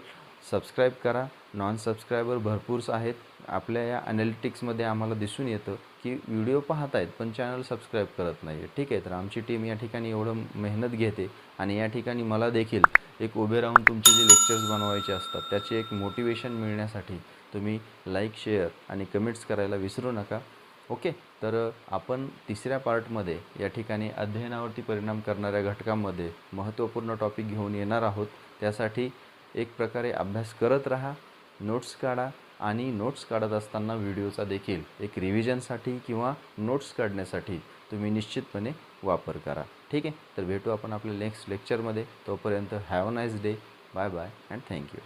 सबस्क्राईब करा. नॉन सबस्क्रायबर भरपूर आहेत. आपल्या या ॲनालिटिक्समध्ये आम्हाला दिसून येतं की व्हिडिओ पाहत आहेत पण चॅनल सबस्क्राईब करत नाही आहे. ठीक आहे. तर आमची टीम या ठिकाणी एवढं मेहनत घेते आणि या ठिकाणी मला देखील एक उभे राहून तुमचे जे लेक्चर्स बनवायचे असतात त्याचे एक मोटिवेशन मिळण्यासाठी तुम्ही लाईक, शेअर आणि कमेंट्स करायला विसरू नका. ओके. तर आपण तिसऱ्या पार्टमध्ये या ठिकाणी अध्ययनावरती परिणाम करणाऱ्या घटकांमध्ये महत्त्वपूर्ण टॉपिक घेऊन येणार आहोत. त्यासाठी एक प्रकारे अभ्यास करत राहा, नोट्स काढा आणि नोट्स काढत असताना व्हिडिओचा देखील एक रिव्हिजनसाठी किंवा नोट्स काढण्यासाठी तुम्ही निश्चितपणे वापर करा. ठीक आहे. तर भेटू आपण आपल्या नेक्स्ट लेक्चरमध्ये. तोपर्यंत have a nice day. Bye bye and thank you.